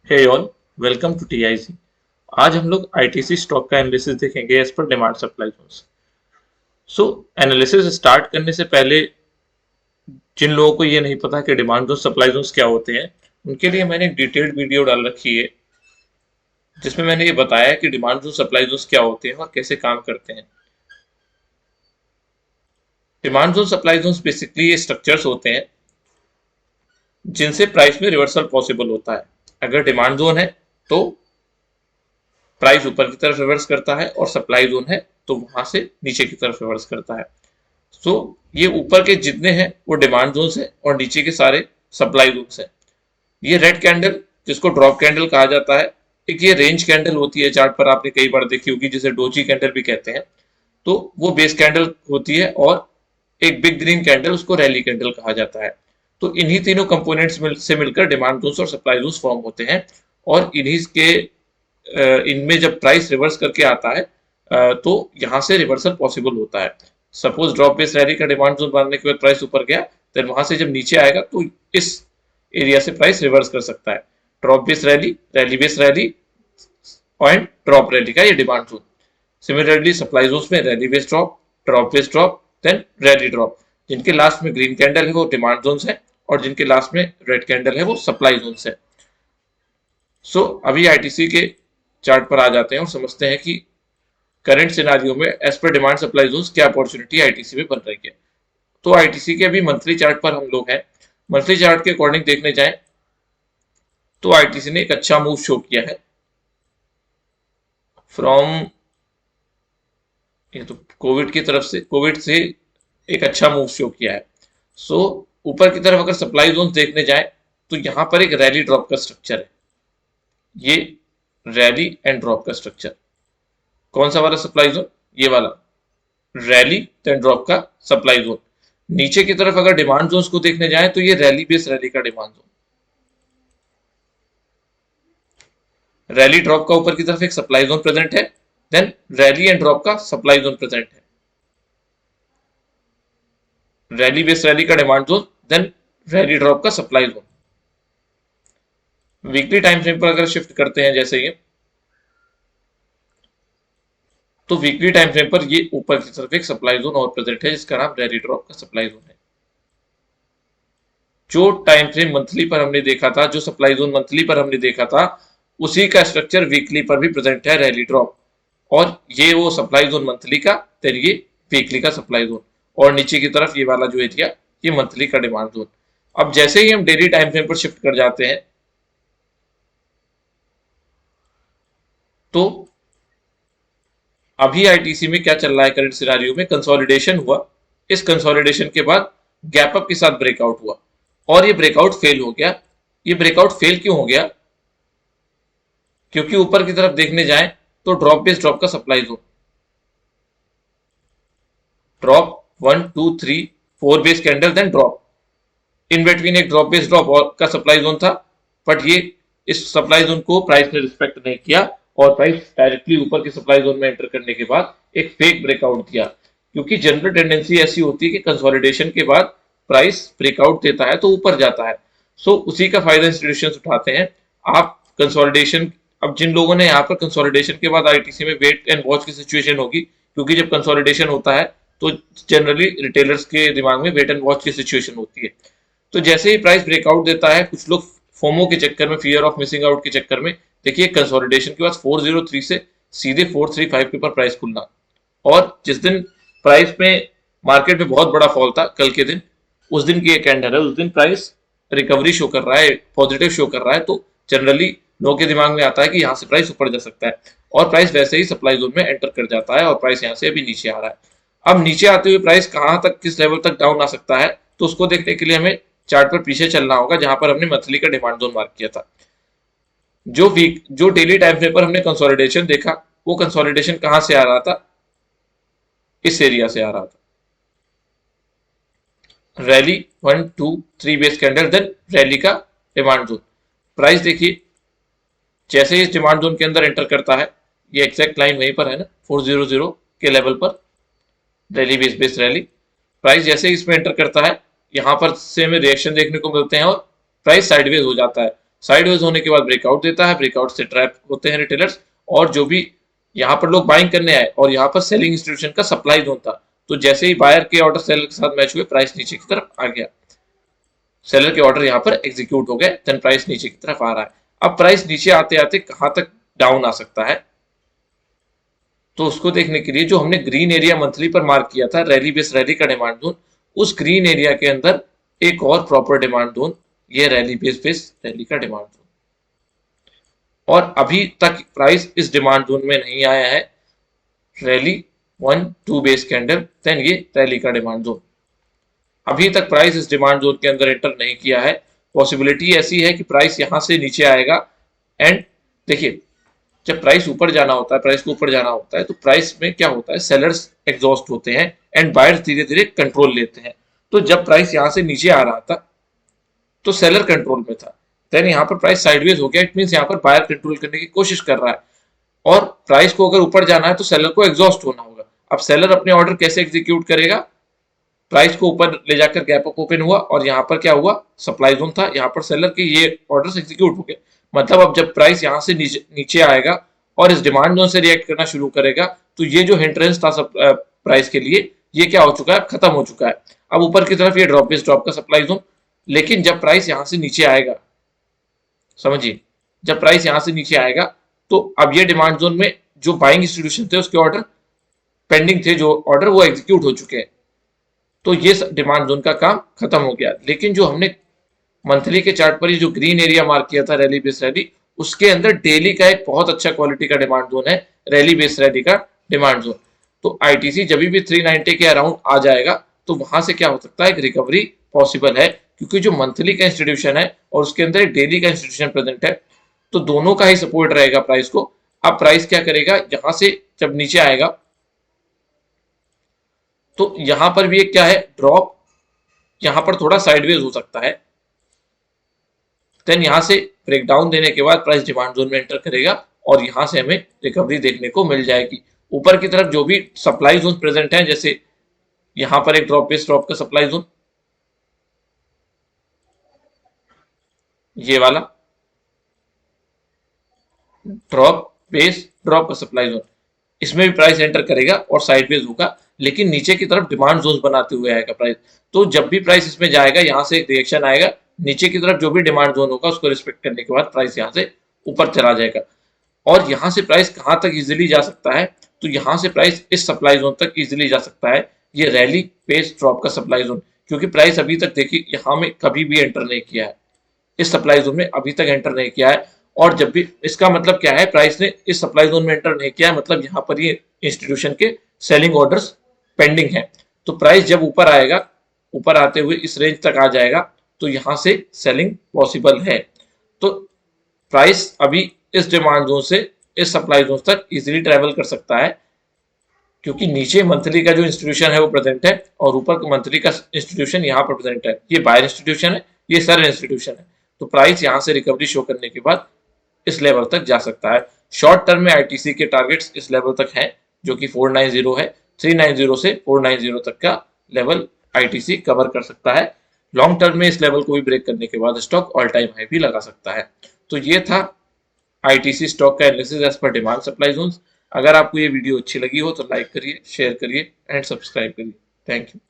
Hey all, welcome to TIC. आज हम लोग आईटीसी स्टॉक का एनालिसिस देखेंगे एज पर demand supply zones. So analysis start करने से पहले जिन लोगों को ये नहीं पता कि डिमांड जोन सप्लाई जोन्स क्या होते हैं, उनके लिए मैंने एक डिटेल्ड वीडियो डाल रखी है जिसमें मैंने ये बताया कि डिमांड जोन सप्लाई जोन्स क्या होते हैं और कैसे काम करते हैं। Demand zone supply zones basically ये स्ट्रक्चर्स होते हैं जिनसे प्राइस में रिवर्सल पॉसिबल होता है। अगर डिमांड जोन है तो प्राइस ऊपर की तरफ रिवर्स करता है और सप्लाई जोन है तो वहां से नीचे की तरफ रिवर्स करता है। सो ये ऊपर के जितने हैं वो डिमांड जोन्स है और नीचे के सारे सप्लाई जोन्स है। ये रेड कैंडल जिसको ड्रॉप कैंडल कहा जाता है, एक ये रेंज कैंडल होती है, चार्ट पर आपने कई बार देखी होगी, जिसे डोजी कैंडल भी कहते हैं। तो वो बेस कैंडल होती है और एक बिग ग्रीन कैंडल उसको रैली कैंडल कहा जाता है। तो इन्हीं तीनों कंपोनेंट्स से मिलकर डिमांड जोन्स और सप्लाई जोन्स फॉर्म होते हैं और इन्हीं के इनमें जब प्राइस रिवर्स करके आता है तो यहां से रिवर्सल पॉसिबल होता है। सपोज ड्रॉप बेस रैली का डिमांड जोन बनने के बाद प्राइस ऊपर गया, देन वहां से जब नीचे आएगा तो इस एरिया से प्राइस रिवर्स कर सकता है। Drop base rally, rally base rally and drop rally का ये demand zone. Similarly supply zones में rally base drop, then rally drop. जिनके लास्ट में ग्रीन कैंडल है वो डिमांड जोन्स है और जिनके लास्ट में रेड कैंडल है वो सप्लाई जोन्स है। सो अभी आईटीसी के चार्ट पर आ जाते हैं और समझते हैं कि करंट सिनारियो में एज पर डिमांड सप्लाई जोन्स क्या अपॉर्चुनिटी आईटीसी में बन रही है। तो आईटीसी के अभी मंथली चार्ट पर हम लोग हैं। मंथली चार्ट के अकॉर्डिंग देखने जाएं तो आईटीसी ने एक अच्छा मूव शो किया है फ्रॉम, ये तो कोविड से एक अच्छा मूव शो किया है। सो ऊपर की तरफ अगर सप्लाई जोन्स देखने जाएं तो यहां पर एक रैली ड्रॉप का स्ट्रक्चर है। ये रैली एंड ड्रॉप का स्ट्रक्चर, कौन सा वाला सप्लाई जोन? ये वाला रैली देन ड्रॉप का सप्लाई जोन। नीचे की तरफ अगर डिमांड जोन्स को देखने जाएं तो ये रैली बेस रैली का डिमांड जोन, रैली ड्रॉप का ऊपर की तरफ एक सप्लाई जोन प्रेजेंट है, देन रैली एंड ड्रॉप का सप्लाई जोन प्रेजेंट है। रैली बेस रैली का demand zone, then rally drop का supply zone. Weekly time frame पर अगर शिफ्ट करते हैं जैसे ये, तो वीकली टाइम फ्रेम पर ये ऊपर की तरफ एक सप्लाई जोन और प्रेजेंट है जिसका नाम रैली ड्रॉप का सप्लाई जोन है। जो टाइम फ्रेम मंथली पर हमने देखा था, जो सप्लाई जोन मंथली पर हमने देखा था, उसी का स्ट्रक्चर वीकली पर भी प्रेजेंट है, रैली ड्रॉप। और ये वो सप्लाई जोन मंथली का, फिर ये वीकली का सप्लाई जोन, और नीचे की तरफ ये वाला जो एरिया ये मंथली का डिमांड जोन। अब जैसे ही हम डेली टाइम फ्रेम पर शिफ्ट कर जाते हैं तो अभी आईटीसी में क्या चल रहा है, करंट सिनारियो में कंसोलिडेशन हुआ। इस कंसोलिडेशन के बाद गैप अप के साथ ब्रेकआउट हुआ और ये ब्रेकआउट फेल हो गया। ये ब्रेकआउट फेल क्यों हो गया? क्योंकि ऊपर की तरफ देखने जाएं तो ड्रॉप बेस ड्रॉप का supply zone, drop 1 2 3 4 base candle then drop, in between एक ड्रॉप बेस ड्रॉप का सप्लाई जोन था। बट ये इस सप्लाई जोन को प्राइस ने रिस्पेक्ट नहीं किया और प्राइस डायरेक्टली ऊपर के सप्लाई जोन में एंटर करने के बाद एक फेक ब्रेकआउट दिया। क्योंकि जनरल टेंडेंसी ऐसी होती है कि कंसोलिडेशन के बाद प्राइस ब्रेकआउट देता है तो ऊपर जाता है। सो उसी का फायदा इंस्टीट्यूशंस उठाते हैं। आप कंसोलिडेशन, अब जिन लोगों ने यहाँ पर कंसोलिडेशन के बाद आईटीसी में वेट एंड वॉच की सिचुएशन होगी, क्योंकि जब कंसोलिडेशन होता है तो जनरली रिटेलर्स के दिमाग में वेट एंड वॉच की सिचुएशन होती है। तो जैसे ही प्राइस ब्रेकआउट देता है, कुछ लोग फोमो के चक्कर में, फियर ऑफ मिसिंग आउट के चक्कर में, देखिए कंसोलिडेशन के बाद 403 से सीधे 435 के ऊपर प्राइस खुलना, और जिस दिन प्राइस में मार्केट में बहुत बड़ा फॉल था कल के दिन, उस दिन की एक कैंडल है, उस दिन प्राइस रिकवरी शो कर रहा है, पॉजिटिव शो कर रहा है। तो जनरली लोगों के दिमाग में आता है कि यहाँ से प्राइस ऊपर जा सकता है और प्राइस वैसे ही सप्लाई जोन में एंटर कर जाता है और प्राइस यहाँ से अभी नीचे आ रहा है। अब नीचे आते हुए प्राइस कहां तक, किस लेवल तक डाउन आ सकता है, तो उसको देखने के लिए हमें चार्ट पर पीछे चलना होगा जहां पर हमने मंथली का डिमांड जोन मार्क किया था। जो डेली टाइम फ्रेम पर हमने कंसोलिडेशन देखा, वो कंसोलिडेशन कहां से आ रहा था? इस एरिया से आ रहा था। Rally 1 2 3 base candle, then rally का डिमांड जोन। प्राइस देखिए जैसे ही इस डिमांड जोन के अंदर एंटर करता है, ये एग्जैक्ट लाइन वहीं पर है ना, 400 के लेवल पर, रैली बेस रैली। प्राइस जैसे ही इसमें एंटर करता है, यहां पर से हमें रिएक्शन देखने को मिलते हैं और प्राइस साइडवेज हो जाता है। साइडवेज होने के बाद ब्रेकआउट देता है, ब्रेकआउट से ट्रैप होते हैं रिटेलर्स, और जो भी यहाँ पर लोग बाइंग करने आए और यहाँ पर सेलिंग इंस्टीट्यूशन का सप्लाई जोन था, तो जैसे ही बायर के ऑर्डर सेलर के साथ मैच हुए, प्राइस नीचे की तरफ आ गया, सेलर के ऑर्डर यहाँ पर एग्जीक्यूट हो गए, देन प्राइस नीचे की तरफ आ रहा है। अब प्राइस नीचे आते आते कहां तक डाउन आ सकता है, तो उसको देखने के लिए जो हमने ग्रीन एरिया मंथली पर मार्क किया था, रैली बेस रैली का डिमांड जोन, उस ग्रीन एरिया के अंदर एक और प्रॉपर डिमांड जोन, ये रैली बेस रैली का डिमांड जोन, और अभी तक प्राइस इस डिमांड जोन में नहीं आया है। रैली 1-2 बेस कैंडल, देन ये रैली का डिमांड जोन, अभी तक प्राइस इस डिमांड जोन के अंदर एंटर नहीं किया है। पॉसिबिलिटी ऐसी है कि प्राइस यहां से नीचे आएगा, एंड देखिए जब प्राइस ऊपर जाना होता है, प्राइस को ऊपर जाना होता है, तो प्राइस में क्या होता है, सेलर्स एग्जॉस्ट होते हैं एंड बायर्स धीरे धीरे कंट्रोल लेते हैं। तो जब प्राइस यहां से नीचे आ रहा था तो सेलर कंट्रोल में था, देन यहाँ पर प्राइस साइडवेज हो गया, इट मींस यहाँ पर बायर कंट्रोल करने की कोशिश कर रहा है, और प्राइस को अगर ऊपर जाना है तो सेलर को एग्जॉस्ट होना होगा। अब सेलर अपने ऑर्डर कैसे एग्जीक्यूट करेगा, प्राइस को ऊपर ले जाकर गैप अप ओपन हुआ, और यहाँ पर क्या हुआ, सप्लाई जोन था, यहाँ पर सेलर के ये ऑर्डर्स एग्जीक्यूट हो गए। मतलब अब जब प्राइस यहाँ से नीचे आएगा और इस डिमांड जोन से रिएक्ट करना शुरू करेगा, तो ये जो हिंट्रेंस था प्राइस के लिए, ये क्या हो चुका है, खत्म हो चुका है। अब ऊपर की तरफ ये ड्रॉप का सप्लाई जोन, लेकिन जब प्राइस यहां से नीचे आएगा, समझिए जब प्राइस यहां से नीचे आएगा, तो अब ये डिमांड जोन में जो बाइंग इंस्टीट्यूशन थे उसके ऑर्डर पेंडिंग थे, जो ऑर्डर वो एग्जीक्यूट हो चुके हैं, तो ये डिमांड जोन का काम खत्म हो गया। लेकिन जो हमने मंथली के चार्ट पर ये जो ग्रीन एरिया मार्क किया था रैली बेस रैली, उसके अंदर डेली का एक बहुत अच्छा क्वालिटी का डिमांड जोन है, रैली बेस रैली का डिमांड जोन। तो आईटीसी जब भी 390 के अराउंड आ जाएगा, तो वहां से क्या हो सकता है, एक रिकवरी पॉसिबल है, क्योंकि जो मंथली का इंस्टीट्यूशन है और उसके अंदर एक डेली का इंस्टीट्यूशन प्रेजेंट है, तो दोनों का ही सपोर्ट रहेगा प्राइस को। अब प्राइस क्या करेगा, यहां से जब नीचे आएगा तो यहां पर भी एक क्या है, ड्रॉप, यहां पर थोड़ा साइडवेज हो सकता है, देन यहां से ब्रेकडाउन देने के बाद प्राइस डिमांड जोन में एंटर करेगा, और यहां से हमें रिकवरी देखने को मिल जाएगी। ऊपर की तरफ जो भी सप्लाई जोन प्रेजेंट है, जैसे यहां पर एक ड्रॉप बेस ड्रॉप का सप्लाई जोन, ये वाला ड्रॉप बेस ड्रॉप का सप्लाई जोन, इसमें भी प्राइस एंटर करेगा और साइडवेज होगा, लेकिन नीचे की तरफ डिमांड जोन बनाते हुए आएगा प्राइस। तो जब भी प्राइस इसमें जाएगा, यहां से एक रिएक्शन आएगा, नीचे की तरफ जो भी डिमांड जोन होगा उसको रिस्पेक्ट करने के बाद प्राइस यहां से ऊपर चला जाएगा। और यहां से प्राइस कहां तक इजीली जा सकता है, तो यहां से प्राइस इस सप्लाई जोन तक इजीली जा सकता है, ये रैली बेस ड्रॉप का सप्लाई जोन, क्योंकि प्राइस अभी तक देखिए यहां में कभी भी एंटर नहीं किया है, इस सप्लाई जोन में अभी तक एंटर नहीं किया है। और जब भी, इसका मतलब क्या है, प्राइस ने इस सप्लाई जोन में एंटर नहीं किया है, मतलब यहाँ पर ये इंस्टीट्यूशन के सेलिंग ऑर्डर्स पेंडिंग है। तो प्राइस जब ऊपर आएगा, ऊपर आते हुए इस रेंज तक आ जाएगा, तो यहां से सेलिंग पॉसिबल है। तो प्राइस अभी इस डिमांड जोन से इस सप्लाई जोन तक इजीली ट्रेवल कर सकता है, क्योंकि नीचे मंथली का जो इंस्टीट्यूशन है वो प्रेजेंट है, और ऊपर मंथली का इंस्टीट्यूशन यहाँ पर प्रेजेंट है, ये बायर इंस्टीट्यूशन है, ये सेलर इंस्टीट्यूशन है। तो प्राइस यहां से रिकवरी शो करने के बाद इस लेवल तक जा सकता है। शॉर्ट टर्म में आईटीसी के टारगेट्स इस लेवल तक है, जो कि 490 है, 390 से 490 तक का लेवल आईटीसी कवर कर सकता है। लॉन्ग टर्म में इस लेवल को भी ब्रेक करने के बाद स्टॉक ऑल टाइम हाई भी लगा सकता है। तो ये था आईटीसी स्टॉक का एनालिसिस एज पर डिमांड सप्लाई जोन्स। अगर आपको ये वीडियो अच्छी लगी हो तो लाइक करिए, शेयर करिए एंड सब्सक्राइब करिए। Thank you.